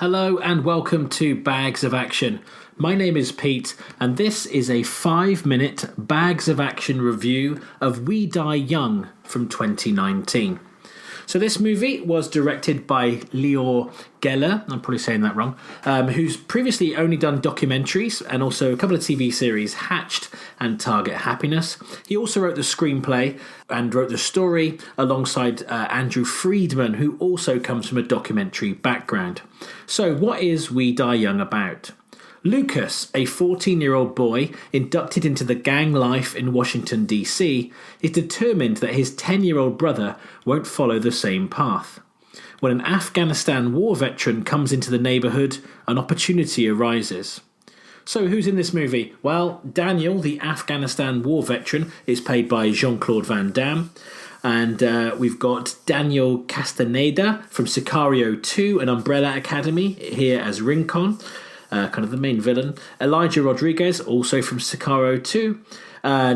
Hello and welcome to Bags of Action. My name is Pete and this is a 5-minute Bags of Action review of We Die Young from 2019. So this movie was directed by Lior Geller, I'm probably saying that wrong, who's previously only done documentaries and also a couple of TV series, Hatched and Target Happiness. He also wrote the screenplay and wrote the story alongside Andrew Friedman, who also comes from a documentary background. So what is We Die Young about? Lucas, a 14-year-old boy inducted into the gang life in Washington, D.C., is determined that his 10-year-old brother won't follow the same path. When an Afghanistan war veteran comes into the neighbourhood, an opportunity arises. So who's in this movie? Well, Daniel, the Afghanistan war veteran, is played by Jean-Claude Van Damme. And we've got Daniel Castañeda from Sicario 2 and Umbrella Academy here as Rincon. Kind of the main villain. Elijah Rodriguez, also from Sicario 2.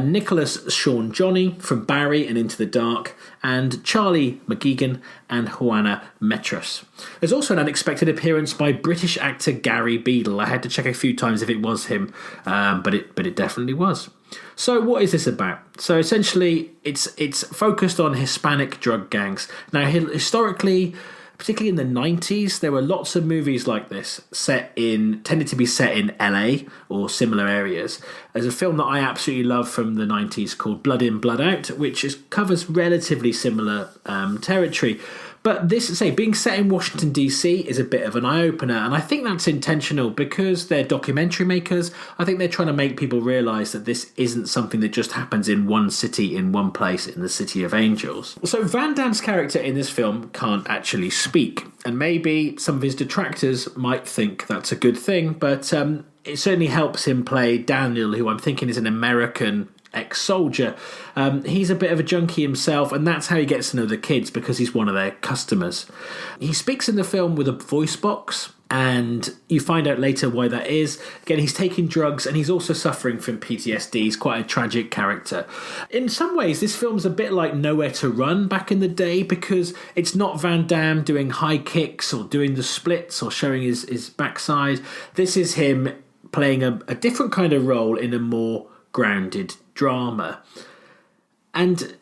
Nicholas Sean Johnny from Barry and Into the Dark. And Charlie McGuigan and Juana Metros. There's also an unexpected appearance by British actor Gary Beadle. I had to check a few times if it was him, but it definitely was. So what is this about? So essentially, it's focused on Hispanic drug gangs. Now, historically, particularly in the 90s, there were lots of movies like this tended to be set in LA or similar areas. There's a film that I absolutely love from the 90s called Blood In, Blood Out, which covers relatively similar territory. But being set in Washington, D.C. is a bit of an eye-opener, and I think that's intentional because they're documentary makers. I think they're trying to make people realise that this isn't something that just happens in one city, in one place, in the City of Angels. So Van Damme's character in this film can't actually speak, and maybe some of his detractors might think that's a good thing, but it certainly helps him play Daniel, who I'm thinking is an American ex-soldier. He's a bit of a junkie himself, and that's how he gets to know the kids, because he's one of their customers. He speaks in the film with a voice box, and you find out later why that is. Again, he's taking drugs and he's also suffering from PTSD. He's quite a tragic character. In some ways, this film's a bit like Nowhere to Run back in the day, because it's not Van Damme doing high kicks or doing the splits or showing his backside. This is him playing a different kind of role in a more grounded drama. And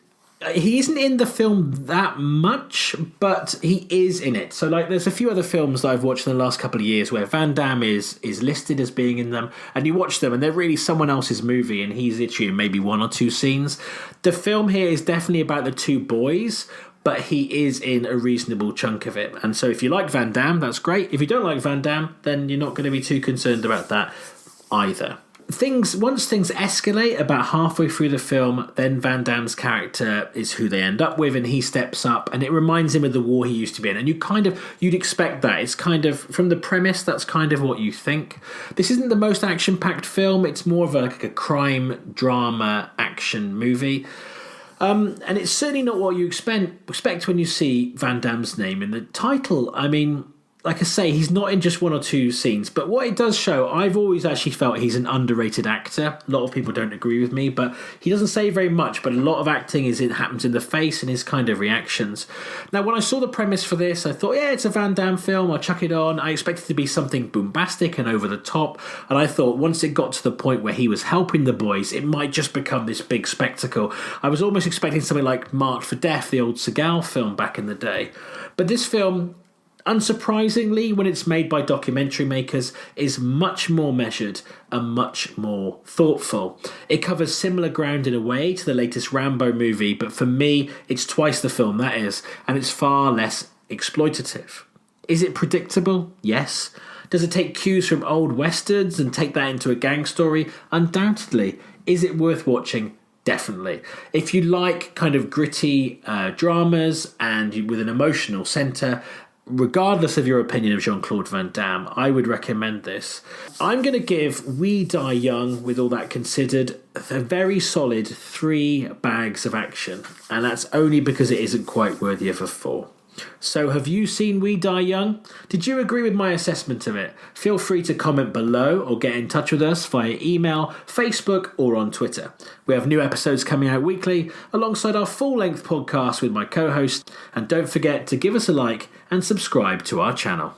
he isn't in the film that much, but he is in it. So there's a few other films that I've watched in the last couple of years where Van Damme is listed as being in them, and you watch them and they're really someone else's movie and he's literally in maybe one or two scenes. The film here is definitely about the two boys, but he is in a reasonable chunk of it. And so if you like Van Damme, that's great. If you don't like Van Damme, then you're not going to be too concerned about that either. Once things escalate about halfway through the film, then Van Damme's character is who they end up with, and he steps up, and it reminds him of the war he used to be in. And you'd expect that. It's kind of, from the premise, that's kind of what you think. This isn't the most action-packed film. It's more of a crime, drama, action movie. And it's certainly not what you expect when you see Van Damme's name in the title. I mean, like I say, he's not in just one or two scenes, but what it does show, I've always actually felt he's an underrated actor. A lot of people don't agree with me, but he doesn't say very much, but a lot of acting happens in the face and his kind of reactions. Now, when I saw the premise for this, I thought, yeah, it's a Van Damme film, I'll chuck it on. I expected it to be something bombastic and over the top, and I thought once it got to the point where he was helping the boys, it might just become this big spectacle. I was almost expecting something like Marked for Death, the old Seagal film back in the day. But this film, unsurprisingly, when it's made by documentary makers, is much more measured and much more thoughtful. It covers similar ground in a way to the latest Rambo movie, but for me, it's twice the film that is, and it's far less exploitative. Is it predictable? Yes. Does it take cues from old westerns and take that into a gang story? Undoubtedly. Is it worth watching? Definitely. If you like kind of gritty dramas and with an emotional centre, regardless of your opinion of Jean-Claude Van Damme, I would recommend this. I'm going to give We Die Young, with all that considered, a very solid 3 bags of action. And that's only because it isn't quite worthy of a 4. So have you seen We Die Young? Did you agree with my assessment of it? Feel free to comment below or get in touch with us via email, Facebook or on Twitter. We have new episodes coming out weekly alongside our full-length podcast with my co-host, and don't forget to give us a like and subscribe to our channel.